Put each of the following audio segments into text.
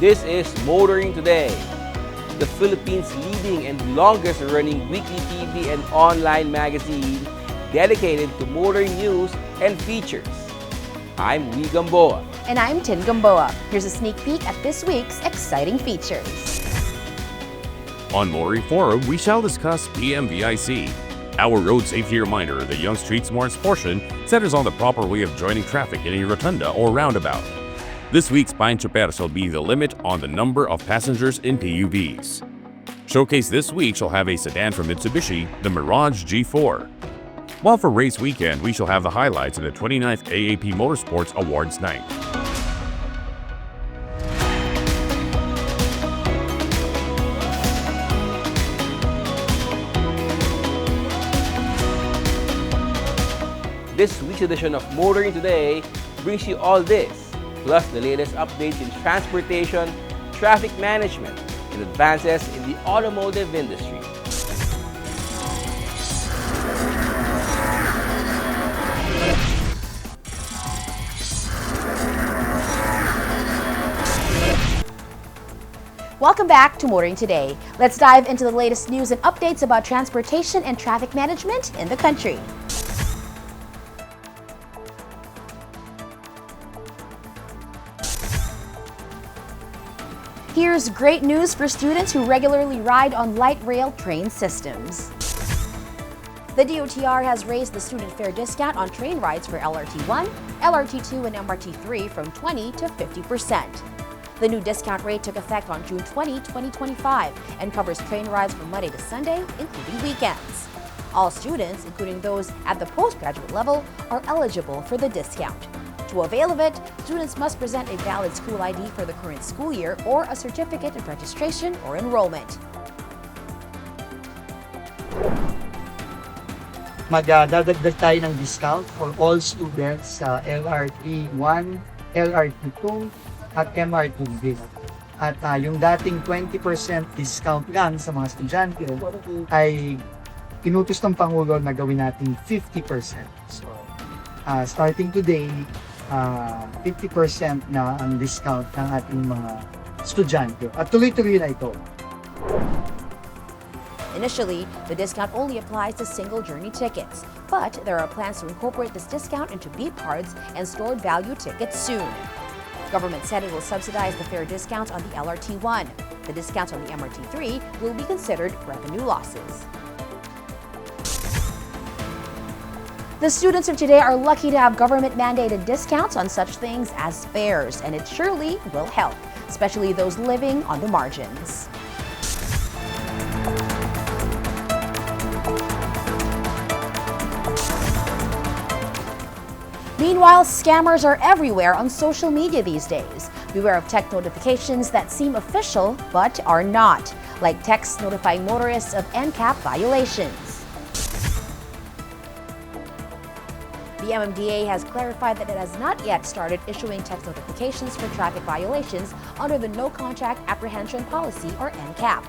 This is Motoring Today, the Philippines' leading and longest-running weekly TV and online magazine dedicated to motoring news and features. I'm Wee Gamboa. And I'm Tin Gamboa. Here's a sneak peek at this week's exciting features. On Motoring Forum, we shall discuss PMVIC, our road safety reminder. The Young Street Smarts portion centers on the proper way of joining traffic in a rotunda or roundabout. This week's Pine Chuper shall be the limit on the number of passengers in PUVs. Showcase this week shall have a sedan from Mitsubishi, the Mirage G4. While for race weekend, we shall have the highlights of the 29th AAP Motorsports Awards night. This week's edition of Motoring Today brings you all this, plus the latest updates in transportation, traffic management, and advances in the automotive industry. Welcome back to Motoring Today. Let's dive into the latest news and updates about transportation and traffic management in the country. Here's great news for students who regularly ride on light rail train systems. The DOTR has raised the student fare discount on train rides for LRT1, LRT2, and MRT3 from 20 to 50%. The new discount rate took effect on June 20, 2025 and covers train rides from Monday to Sunday, including weekends. All students, including those at the postgraduate level, are eligible for the discount. To avail of it, students must present a valid school ID for the current school year or a certificate of registration or enrollment. Magdadagdag tayo ng discount for all students sa LRT1, LRT2, at MRT-B. At yung dating 20% discount lang sa mga estudyante ay inutos ng Pangulo na gawin natin 50%. So, starting today, 50% na ang discount ng ating mga estudyante. At tuloy-tuloy na ito. Initially, the discount only applies to single journey tickets, but there are plans to incorporate this discount into beep cards and stored value tickets soon. Government said it will subsidize the fare discounts on the LRT1. The discounts on the MRT3 will be considered revenue losses. The students of today are lucky to have government-mandated discounts on such things as fares, and it surely will help, especially those living on the margins. Meanwhile, scammers are everywhere on social media these days. Beware of tech notifications that seem official but are not, like texts notifying motorists of NCAP violations. The MMDA has clarified that it has not yet started issuing text notifications for traffic violations under the No Contact Apprehension Policy, or NCAP.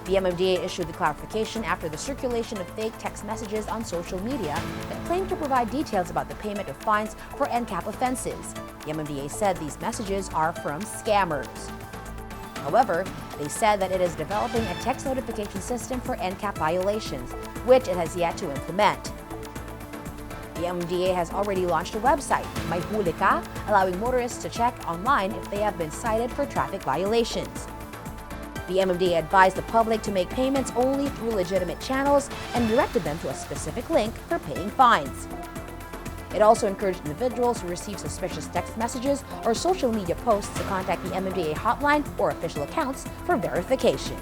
The MMDA issued the clarification after the circulation of fake text messages on social media that claimed to provide details about the payment of fines for NCAP offenses. The MMDA said these messages are from scammers. However, they said that it is developing a text notification system for NCAP violations, which it has yet to implement. The MMDA has already launched a website, May Huli Ka, allowing motorists to check online if they have been cited for traffic violations. The MMDA advised the public to make payments only through legitimate channels and directed them to a specific link for paying fines. It also encouraged individuals who receive suspicious text messages or social media posts to contact the MMDA hotline or official accounts for verification.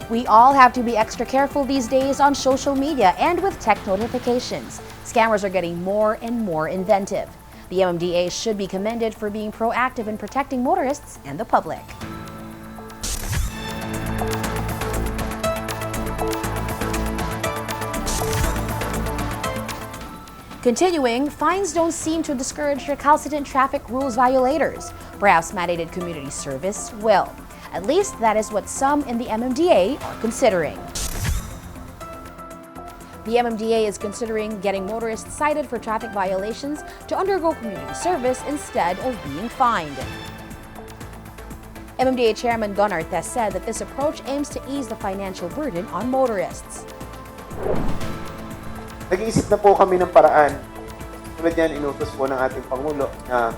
We all have to be extra careful these days on social media and with tech notifications. Scammers are getting more and more inventive. The MMDA should be commended for being proactive in protecting motorists and the public. Continuing, fines don't seem to discourage recalcitrant traffic rules violators. Perhaps mandated community service will. At least that is what some in the MMDA are considering. The MMDA is considering getting motorists cited for traffic violations to undergo community service instead of being fined. MMDA Chairman Don Artes said that this approach aims to ease the financial burden on motorists. Nag-iisip na po kami ng paraan. Tulad yan, inutos po ng ating Pangulo na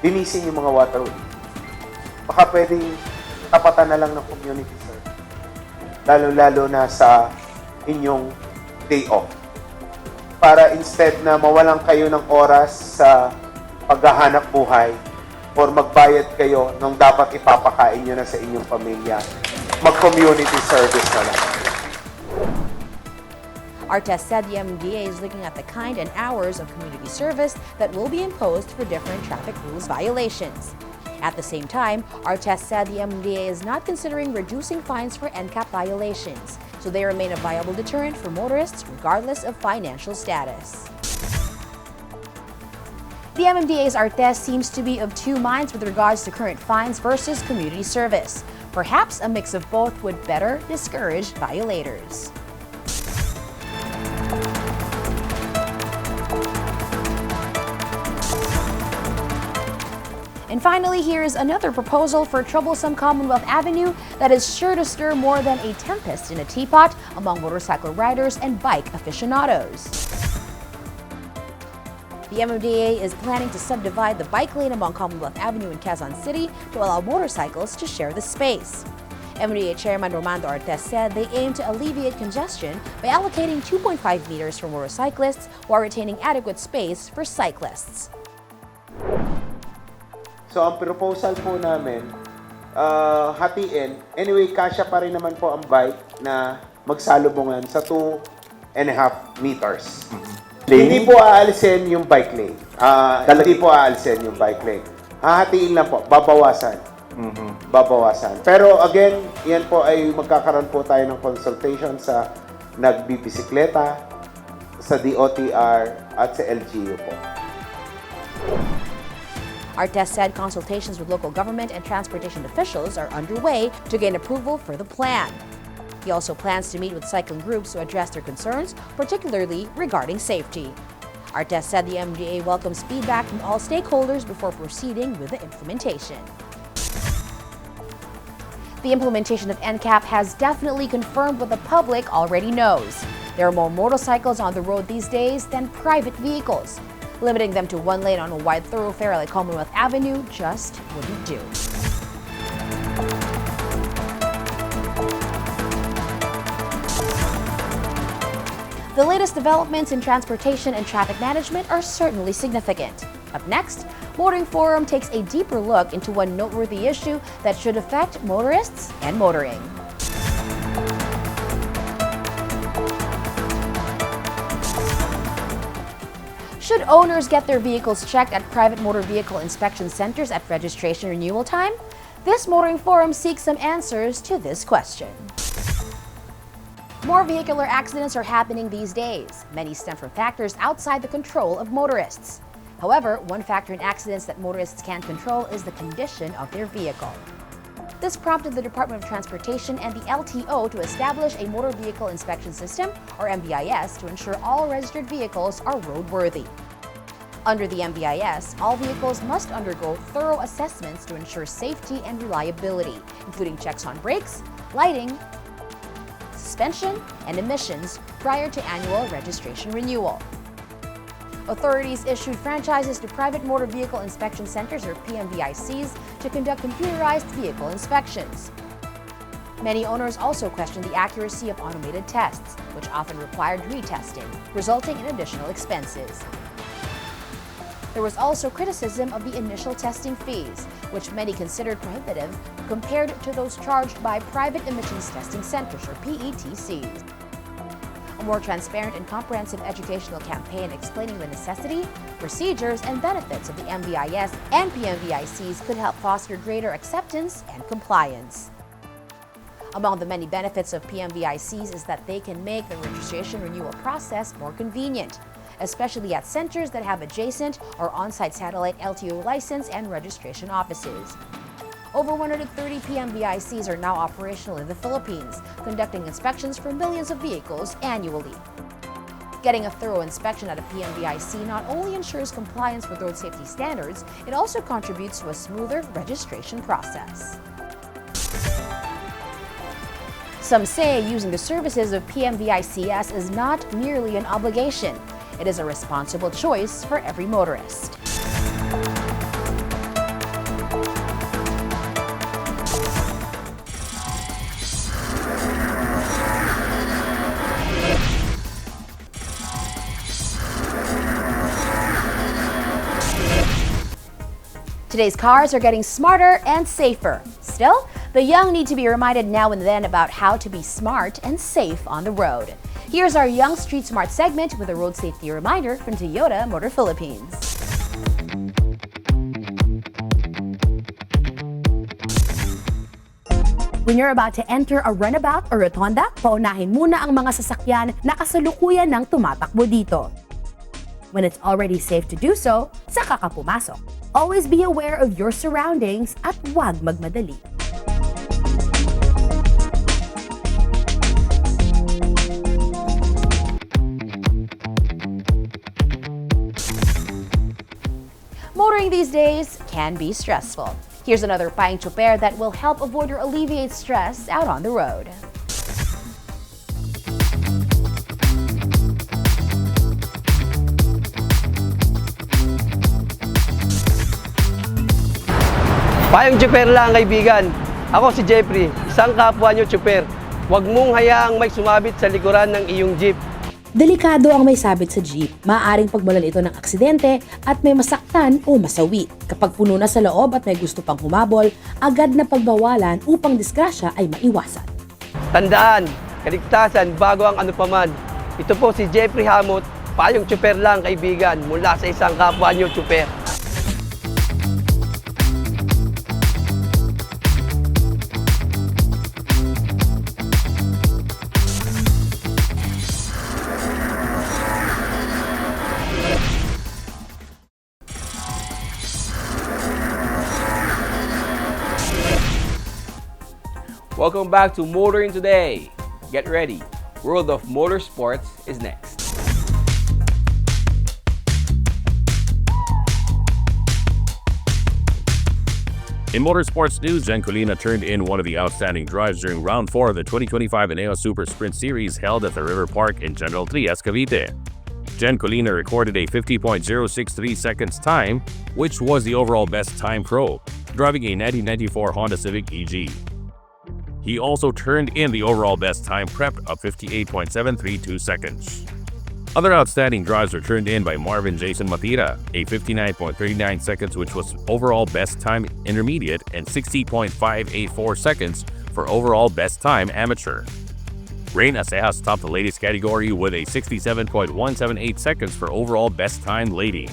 linisin yung mga waterway. Baka pwedeng tapatan na lang ng community service. Lalo-lalo na sa inyong day off. Para instead na mawalan kayo ng oras sa paghahanap buhay or magbayad kayo nung dapat ipapakain nyo na sa inyong pamilya, mag-community service na lang. Artes said the MMDA is looking at the kind and hours of community service that will be imposed for different traffic rules violations. At the same time, Artes said the MMDA is not considering reducing fines for NCAP violations, so they remain a viable deterrent for motorists regardless of financial status. The MMDA's Artes seems to be of two minds with regards to current fines versus community service. Perhaps a mix of both would better discourage violators. And finally, here is another proposal for troublesome Commonwealth Avenue that is sure to stir more than a tempest in a teapot among motorcycle riders and bike aficionados. The MMDA is planning to subdivide the bike lane along Commonwealth Avenue in Quezon City to allow motorcycles to share the space. MMDA Chairman Romando Artes said they aim to alleviate congestion by allocating 2.5 meters for motorcyclists while retaining adequate space for cyclists. So, ang proposal po namin, hatiin. Anyway, kasya pa rin naman po ang bike na magsalubungan sa 2.5 meters. Hindi po aalisin yung bike lane. Hindi po aalisin yung bike lane. Hahatiin lang po, babawasan. Babawasan. Pero again, yan po ay magkakaroon po tayo ng consultation sa nagbibisikleta, sa DOTR at sa LGU po. Artes said consultations with local government and transportation officials are underway to gain approval for the plan. He also plans to meet with cycling groups to address their concerns, particularly regarding safety. Artes said the MMDA welcomes feedback from all stakeholders before proceeding with the implementation. The implementation of NCAP has definitely confirmed what the public already knows. There are more motorcycles on the road these days than private vehicles. Limiting them to one lane on a wide thoroughfare like Commonwealth Avenue just wouldn't do. The latest developments in transportation and traffic management are certainly significant. Up next, Motoring Forum takes a deeper look into one noteworthy issue that should affect motorists and motoring. Should owners get their vehicles checked at private motor vehicle inspection centers at registration renewal time? This Motoring Forum seeks some answers to this question. More vehicular accidents are happening these days. Many stem from factors outside the control of motorists. However, one factor in accidents that motorists can't control is the condition of their vehicle. This prompted the Department of Transportation and the LTO to establish a Motor Vehicle Inspection System, or MVIS, to ensure all registered vehicles are roadworthy. Under the MVIS, all vehicles must undergo thorough assessments to ensure safety and reliability, including checks on brakes, lighting, suspension, and emissions prior to annual registration renewal. Authorities issued franchises to private motor vehicle inspection centers, or PMVICs, to conduct computerized vehicle inspections. Many owners also questioned the accuracy of automated tests, which often required retesting, resulting in additional expenses. There was also criticism of the initial testing fees, which many considered prohibitive compared to those charged by private emissions testing centers, or PETCs. A more transparent and comprehensive educational campaign explaining the necessity, procedures, and benefits of the MVIS and PMVICs could help foster greater acceptance and compliance. Among the many benefits of PMVICs is that they can make the registration renewal process more convenient, especially at centers that have adjacent or on-site satellite LTO license and registration offices. Over 130 PMVICs are now operational in the Philippines, conducting inspections for millions of vehicles annually. Getting a thorough inspection at a PMVIC not only ensures compliance with road safety standards, it also contributes to a smoother registration process. Some say using the services of PMVICS is not merely an obligation. It is a responsible choice for every motorist. Today's cars are getting smarter and safer. Still, the young need to be reminded now and then about how to be smart and safe on the road. Here's our Young Street Smart segment with a road safety reminder from Toyota Motor Philippines. When you're about to enter a runabout or rotonda, paunahin muna ang mga sasakyan na kasalukuyan ng tumatakbo dito. When it's already safe to do so, saka ka pumasok. Always be aware of your surroundings at huwag magmadali. Motoring these days can be stressful. Here's another Paing Chuper that will help avoid or alleviate stress out on the road. Payong Chuper lang, kaibigan. Ako si Jeffrey, isang kapwa nyo Chuper. Huwag mong hayaang may sumabit sa likuran ng iyong jeep. Delikado ang may sabit sa jeep. Maaaring pagmulan ito ng aksidente at may masaktan o masawi. Kapag puno na sa loob at may gusto pang humabol, agad na pagbawalan upang disgrasya ay maiwasan. Tandaan, kaligtasan bago ang anupaman. Ito po si Jeffrey Hamot, Payong Chuper lang, kaibigan, mula sa isang kapwa nyo Chuper. Welcome back to Motoring Today. Get ready. World of Motorsports is next. In motorsports news, Jen Colina turned in one of the outstanding drives during Round 4 of the 2025 Eneo Super Sprint Series held at the River Park in General Trias, Cavite. Jen Colina recorded a 50.063 seconds time, which was the overall best time pro, driving a 1994 Honda Civic EG. He also turned in the overall best time prep of 58.732 seconds. Other outstanding drives were turned in by Marvin Jason Matira, a 59.39 seconds, which was overall best time intermediate, and 60.584 seconds for overall best time amateur. Rain Acejas topped the ladies category with a 67.178 seconds for overall best time ladies.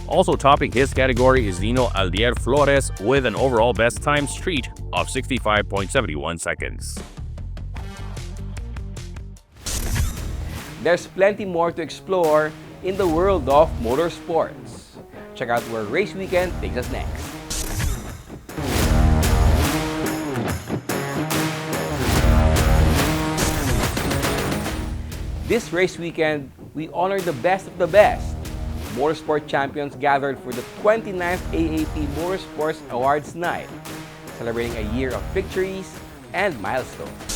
Also topping his category is Dino Aldier Flores with an overall best time street of 65.71 seconds. There's plenty more to explore in the world of motorsports. Check out where Race Weekend takes us next. This race weekend, we honor the best of the best. Motorsport champions gathered for the 29th AAP Motorsports Awards Night, celebrating a year of victories and milestones.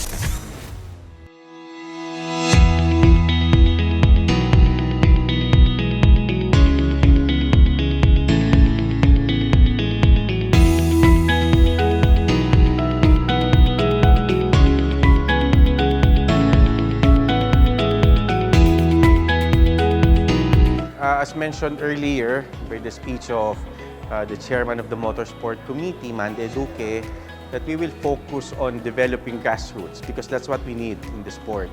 As mentioned earlier by the speech of the chairman of the Motorsport Committee, Mande Duque, that we will focus on developing grassroots because that's what we need in the sport,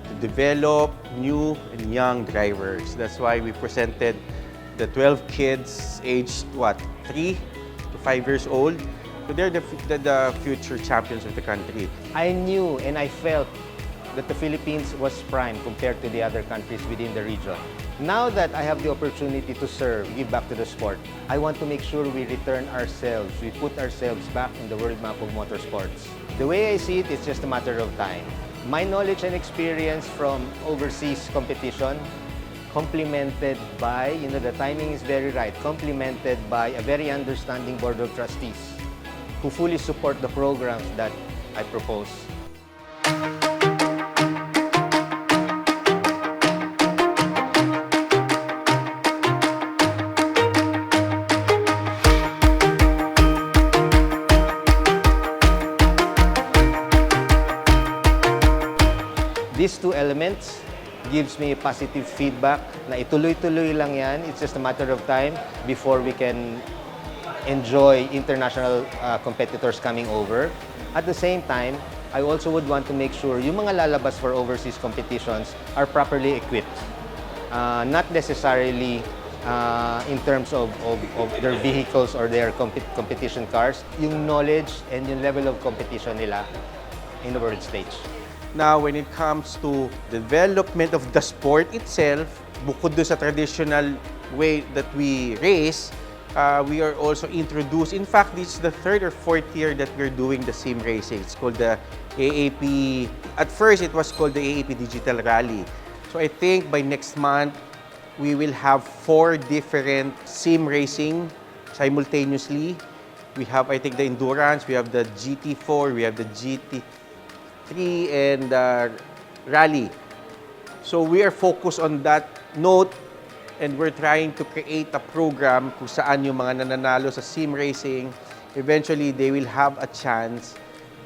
to develop new and young drivers. That's why we presented the 12 kids aged, 3 to 5 years old. So they're the future champions of the country. I knew and I felt that the Philippines was prime compared to the other countries within the region. Now that I have the opportunity to serve, give back to the sport, I want to make sure we return ourselves, we put ourselves back in the world map of motorsports. The way I see it, it's just a matter of time. My knowledge and experience from overseas competition, complemented by, the timing is very right, complemented by a very understanding board of trustees who fully support the programs that I propose. These two elements gives me positive feedback na ituloy-tuloy lang yan. It's just a matter of time before we can enjoy international competitors coming over. At the same time, I also would want to make sure yung mga lalabas for overseas competitions are properly equipped. Not necessarily in terms of their vehicles or their competition cars, yung knowledge and yung level of competition nila in the world stage. Now, when it comes to development of the sport itself, bukod doon sa traditional way that we race, we are also introduced. In fact, this is the third or fourth year that we're doing the sim racing. It's called the AAP. At first, it was called the AAP Digital Rally. So I think by next month, we will have 4 different sim racing simultaneously. We have, I think, the endurance, we have the GT4, we have the GT3, and rally. So we are focused on that note, and we're trying to create a program kung saan yung mga nananalo sa sim racing, eventually they will have a chance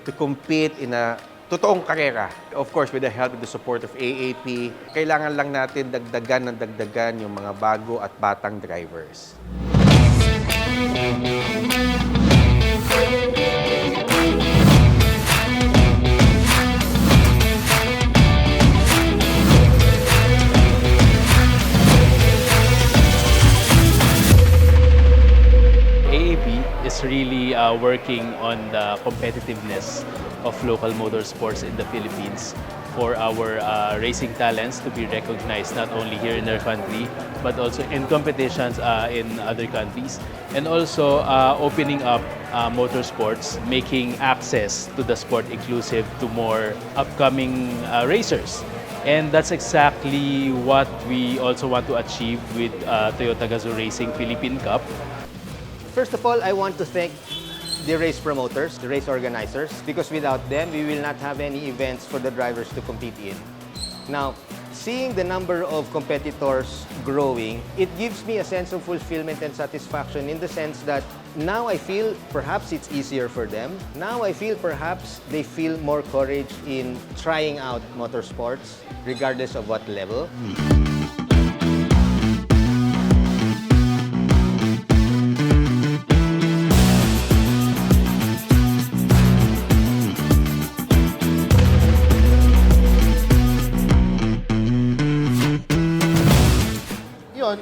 to compete in a totoong karera. Of course, with the help and the support of AAP, kailangan lang natin dagdagan yung mga bago at batang drivers. Is really working on the competitiveness of local motorsports in the Philippines for our racing talents to be recognized not only here in our country but also in competitions in other countries, and also opening up motorsports, making access to the sport inclusive to more upcoming racers. And that's exactly what we also want to achieve with Toyota Gazoo Racing Philippine Cup. First of all, I want to thank the race promoters, the race organizers, because without them, we will not have any events for the drivers to compete in. Now, seeing the number of competitors growing, it gives me a sense of fulfillment and satisfaction in the sense that now I feel perhaps it's easier for them. Now I feel perhaps they feel more courage in trying out motorsports, regardless of what level.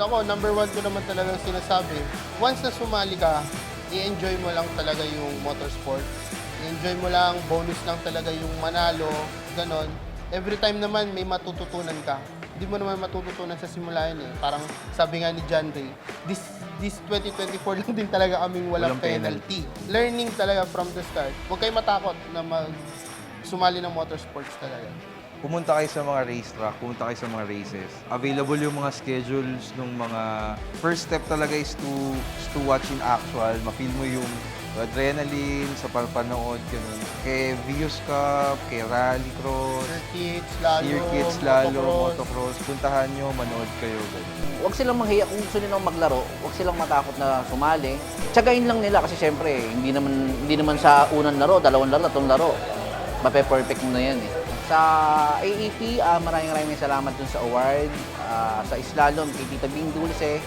Ako, number 1 ko naman talaga sinasabi, once na sumali ka, i-enjoy mo lang talaga yung motorsport. I-enjoy mo lang, bonus lang talaga yung manalo, ganon. Every time naman may matututunan ka. Hindi mo naman matututunan sa simula yun eh. Parang sabi nga ni John Ray, this 2024 lang din talaga kaming walang penalty. Learning talaga from the start. Huwag kayo matakot na sumali ng motorsports talaga. Pumunta kayo sa mga racetrack, pumunta kayo sa mga races. Available yung mga schedules ng mga... First step talaga is to watch in actual. Ma-feel mo yung adrenaline sa panood. Kay Vios Cup, kay Rallycross, Circuit, Slalom, Motocross. Puntahan nyo, manood kayo. Huwag silang manghiya kung gusto nilang maglaro. Huwag silang matakot na sumali. Tsagain lang nila kasi syempre, hindi naman sa unang laro, dalawang laro, tatlong laro. Mape-perfect mo na yan eh. Sa AAP, maraming salamat dun sa award. Sa Slalom, kay Tita Bing Dulce,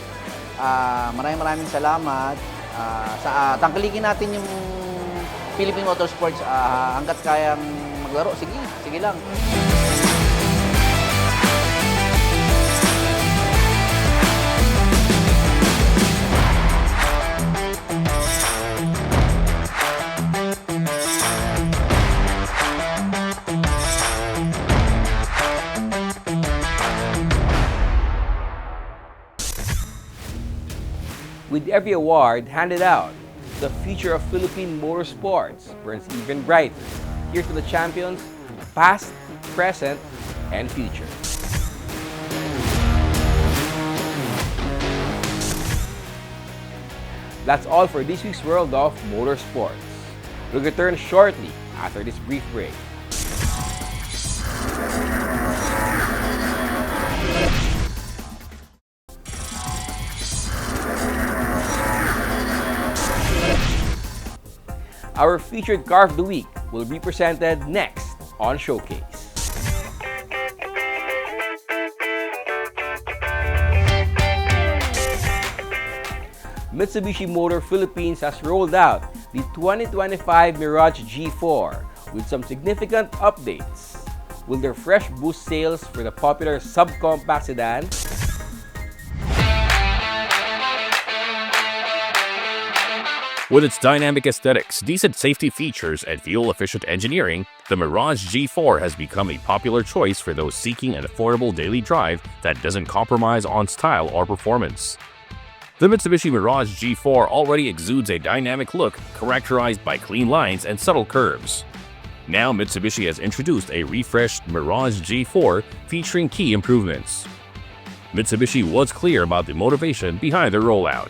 maraming salamat. Sa tangkilikin natin yung Philippine Motorsports, hanggat kayang maglaro, sige lang. With every award handed out, the future of Philippine motorsports burns even brighter. Here's to the champions, past, present, and future. That's all for this week's World of Motorsports. We'll return shortly after this brief break. Our featured car of the week will be presented next on Showcase. Mitsubishi Motor Philippines has rolled out the 2025 Mirage G4 with some significant updates. Will their fresh boost sales for the popular subcompact sedan? With its dynamic aesthetics, decent safety features, and fuel-efficient engineering, the Mirage G4 has become a popular choice for those seeking an affordable daily drive that doesn't compromise on style or performance. The Mitsubishi Mirage G4 already exudes a dynamic look characterized by clean lines and subtle curves. Now Mitsubishi has introduced a refreshed Mirage G4 featuring key improvements. Mitsubishi was clear about the motivation behind the rollout.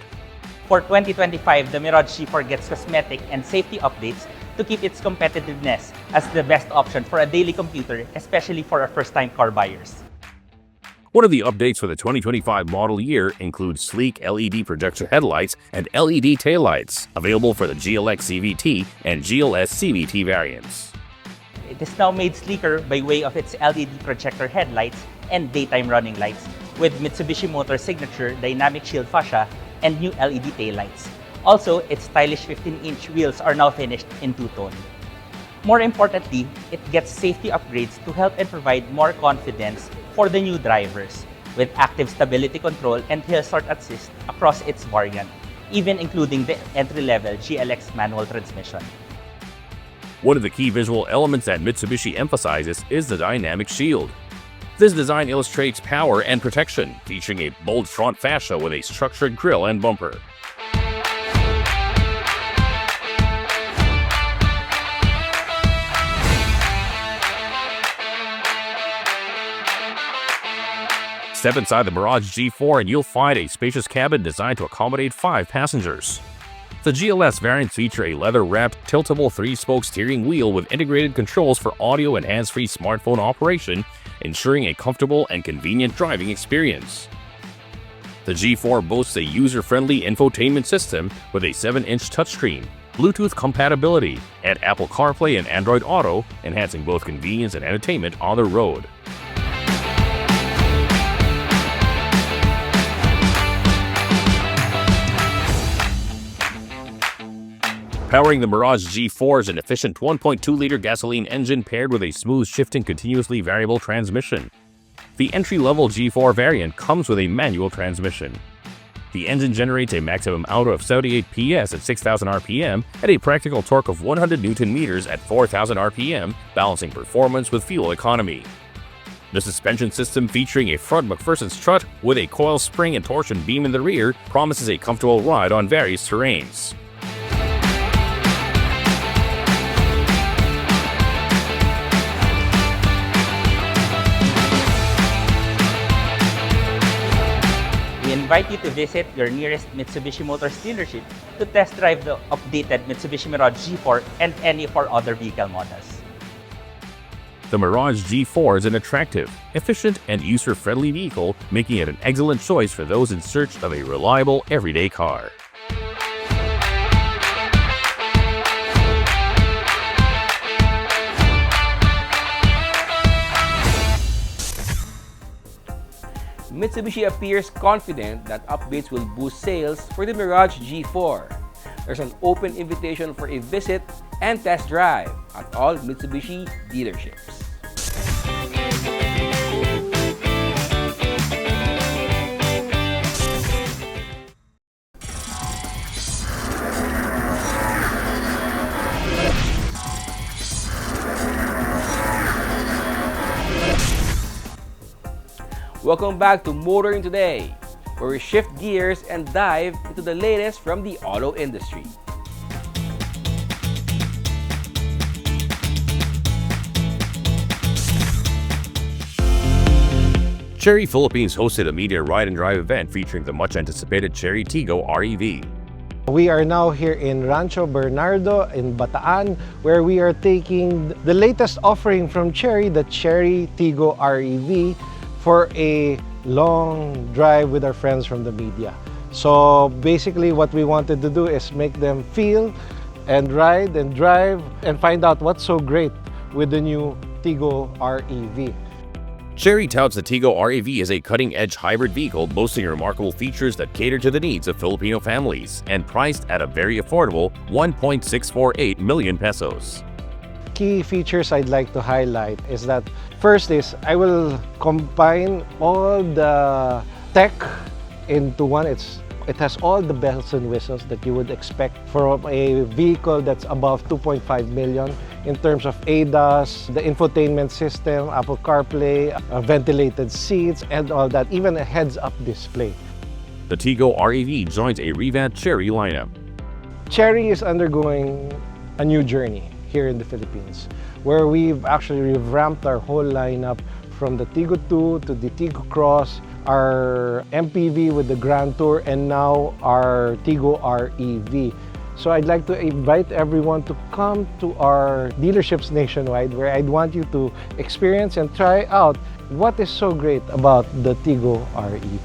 For 2025, the Mirage G4 gets cosmetic and safety updates to keep its competitiveness as the best option for a daily commuter, especially for our first-time car buyers. One of the updates for the 2025 model year includes sleek LED projector headlights and LED taillights, available for the GLX CVT and GLS CVT variants. It is now made sleeker by way of its LED projector headlights and daytime running lights, with Mitsubishi Motors' signature dynamic shield fascia and new LED taillights. Also, its stylish 15-inch wheels are now finished in two-tone. More importantly, it gets safety upgrades to help and provide more confidence for the new drivers, with active stability control and hill start assist across its variant, even including the entry-level GLX manual transmission. One of the key visual elements that Mitsubishi emphasizes is the dynamic shield. This design illustrates power and protection, featuring a bold front fascia with a structured grille and bumper. Step inside the Mirage G4 and you'll find a spacious cabin designed to accommodate 5 passengers. The GLS variants feature a leather-wrapped, tiltable 3-spoke steering wheel with integrated controls for audio and hands-free smartphone operation, ensuring a comfortable and convenient driving experience. The G4 boasts a user-friendly infotainment system with a 7-inch touchscreen, Bluetooth compatibility, and Apple CarPlay and Android Auto, enhancing both convenience and entertainment on the road. Powering the Mirage G4 is an efficient 1.2-liter gasoline engine paired with a smooth shifting continuously variable transmission. The entry-level G4 variant comes with a manual transmission. The engine generates a maximum output of 78 PS at 6,000 RPM and a practical torque of 100 Nm at 4,000 RPM, balancing performance with fuel economy. The suspension system, featuring a front McPherson strut with a coil spring and torsion beam in the rear, promises a comfortable ride on various terrains. We invite you to visit your nearest Mitsubishi Motors dealership to test drive the updated Mitsubishi Mirage G4 and any of our other vehicle models. The Mirage G4 is an attractive, efficient, and user-friendly vehicle, making it an excellent choice for those in search of a reliable, everyday car. Mitsubishi appears confident that updates will boost sales for the Mirage G4. There's an open invitation for a visit and test drive at all Mitsubishi dealerships. Welcome back to Motoring Today. where we shift gears and dive into the latest from the auto industry. Chery Philippines hosted a media ride and drive event featuring the much-anticipated Chery Tiggo REV. We are now here in Rancho Bernardo in Bataan, where we are taking the latest offering from Chery, the Chery Tiggo REV, for a long drive with our friends from the media. So basically what we wanted to do is make them feel and ride and drive and find out what's so great with the new Tiggo REV. Chery touts the Tiggo REV as a cutting-edge hybrid vehicle boasting remarkable features that cater to the needs of Filipino families and priced at a very affordable 1.648 million pesos. Key features I'd like to highlight is that first is I will combine all the tech into one. It has all the bells and whistles that you would expect from a vehicle that's above 2.5 million in terms of ADAS, the infotainment system, Apple CarPlay, ventilated seats, and all that, even a heads-up display. The Tiggo REV joins a revamped Chery lineup. Chery is undergoing a new journey here in the Philippines, where we've actually revamped our whole lineup from the Tiggo 2 to the Tiggo Cross, our MPV with the Grand Tour, and now our Tiggo REV. So I'd like to invite everyone to come to our dealerships nationwide, where I'd want you to experience and try out what is so great about the Tiggo REV.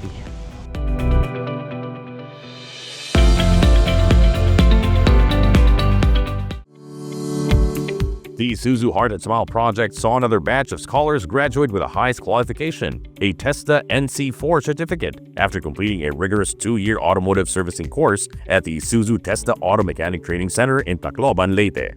The Isuzu Heart and Smile project saw another batch of scholars graduate with the highest qualification, a TESDA NC4 certificate, after completing a rigorous 2-year automotive servicing course at the Isuzu TESDA Auto Mechanic Training Center in Tacloban, Leyte.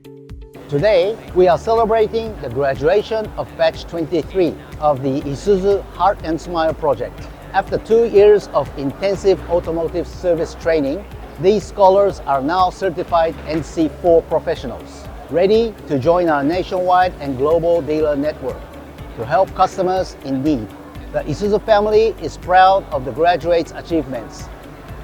Today, we are celebrating the graduation of batch 23 of the Isuzu Heart and Smile project. After 2 years of intensive automotive service training, these scholars are now certified NC4 professionals, ready to join our nationwide and global dealer network to help customers in need. The Isuzu family is proud of the graduates' achievements,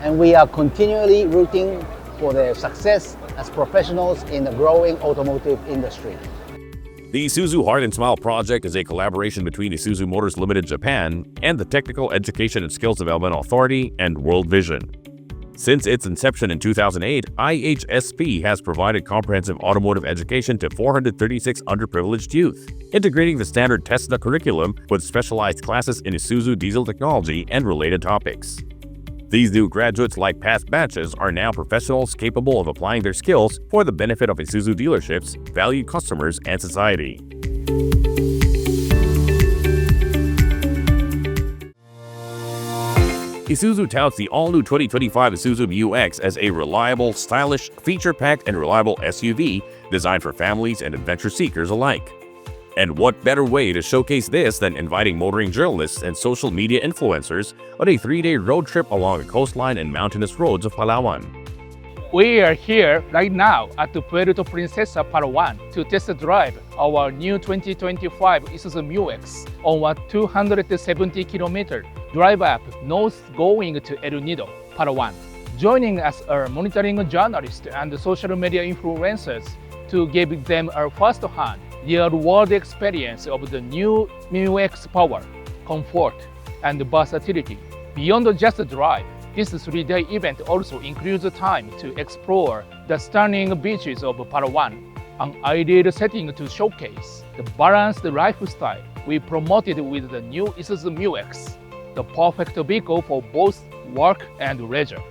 and we are continually rooting for their success as professionals in the growing automotive industry. The Isuzu Heart and Smile project is a collaboration between Isuzu Motors Limited Japan and the Technical Education and Skills Development Authority and World Vision. Since its inception in 2008, IHSP has provided comprehensive automotive education to 436 underprivileged youth, integrating the standard TESDA curriculum with specialized classes in Isuzu diesel technology and related topics. These new graduates, like past batches, are now professionals capable of applying their skills for the benefit of Isuzu dealerships, valued customers, and society. Isuzu touts the all-new 2025 Isuzu MU-X as a reliable, stylish, feature-packed, and reliable SUV designed for families and adventure seekers alike. And what better way to showcase this than inviting motoring journalists and social media influencers on a 3-day road trip along the coastline and mountainous roads of Palawan. We are here right now at the Puerto Princesa, Palawan to test drive our new 2025 Isuzu MU-X on a 270-kilometer drive up north going to El Nido, Palawan. Joining us are monitoring journalists and social media influencers to give them a first-hand, real-world experience of the new MU-X power, comfort, and versatility. Beyond just a drive, this 3-day event also includes time to explore the stunning beaches of Palawan, an ideal setting to showcase the balanced lifestyle we promoted with the new Isuzu MU-X, the perfect vehicle for both work and leisure.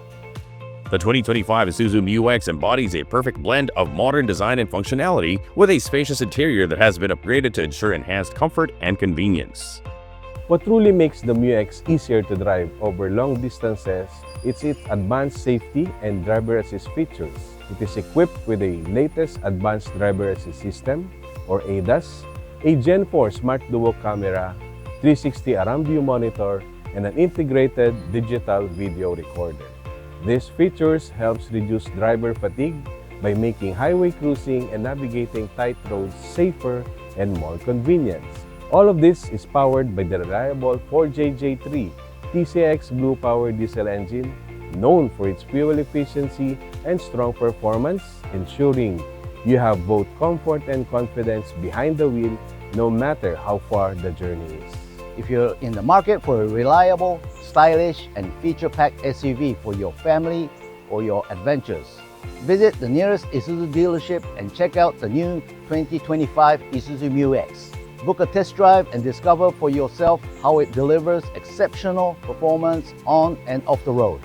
The 2025 Isuzu MU-X embodies a perfect blend of modern design and functionality with a spacious interior that has been upgraded to ensure enhanced comfort and convenience. What truly makes the MU-X easier to drive over long distances is its advanced safety and driver assist features. It is equipped with a latest advanced driver assist system, or ADAS, a Gen 4 Smart Duo camera, 360 around view monitor, and an integrated digital video recorder. These features helps reduce driver fatigue by making highway cruising and navigating tight roads safer and more convenient. All of this is powered by the reliable 4JJ3 TCX Blue Power diesel engine, known for its fuel efficiency and strong performance, ensuring you have both comfort and confidence behind the wheel no matter how far the journey is. If you're in the market for a reliable, stylish, and feature-packed SUV for your family or your adventures, visit the nearest Isuzu dealership and check out the new 2025 Isuzu Mu-X. Book a test drive and discover for yourself how it delivers exceptional performance on and off the road.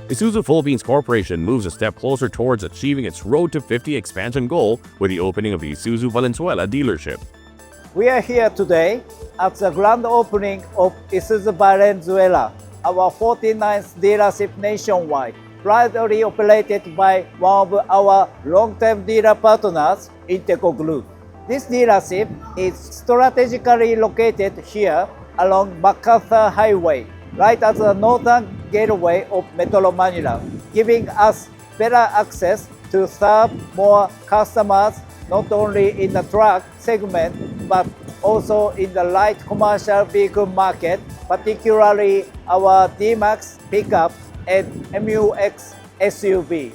Isuzu Philippines Corporation moves a step closer towards achieving its Road to 50 expansion goal with the opening of the Isuzu Valenzuela dealership. We are here today at the grand opening of Isuzu Valenzuela, our 49th dealership nationwide, proudly operated by one of our long-term dealer partners, Inteco Group. This dealership is strategically located here along MacArthur Highway, right at the northern gateway of Metro Manila, giving us better access to serve more customers not only in the truck segment but also in the light commercial vehicle market, particularly our D-Max pickup and MU-X SUV.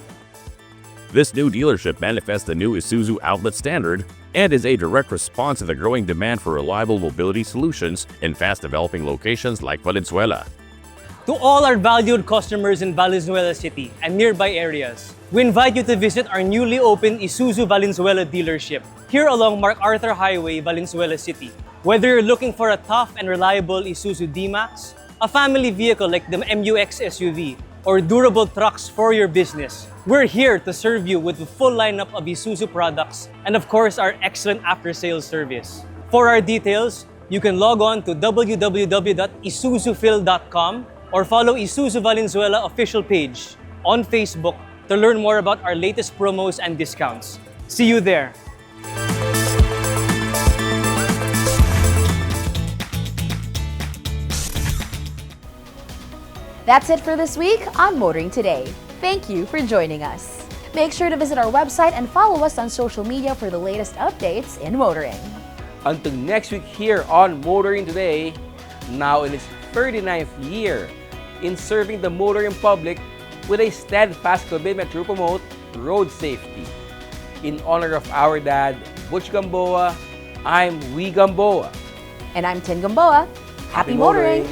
This new dealership manifests the new Isuzu outlet standard and is a direct response to the growing demand for reliable mobility solutions in fast-developing locations like Valenzuela. To all our valued customers in Valenzuela City and nearby areas, we invite you to visit our newly opened Isuzu Valenzuela dealership here along MacArthur Highway, Valenzuela City. Whether you're looking for a tough and reliable Isuzu D-Max, a family vehicle like the MU-X SUV, or durable trucks for your business, we're here to serve you with the full lineup of Isuzu products and of course our excellent after-sales service. For our details, you can log on to www.isuzufil.com or follow Isuzu Valenzuela official page on Facebook to learn more about our latest promos and discounts. See you there! That's it for this week on Motoring Today. Thank you for joining us. Make sure to visit our website and follow us on social media for the latest updates in motoring. Until next week here on Motoring Today, now in its 39th year in serving the motoring public with a steadfast commitment to promote road safety. In honor of our dad, Butch Gamboa, I'm Wee Gamboa. And I'm Tin Gamboa. Happy motoring.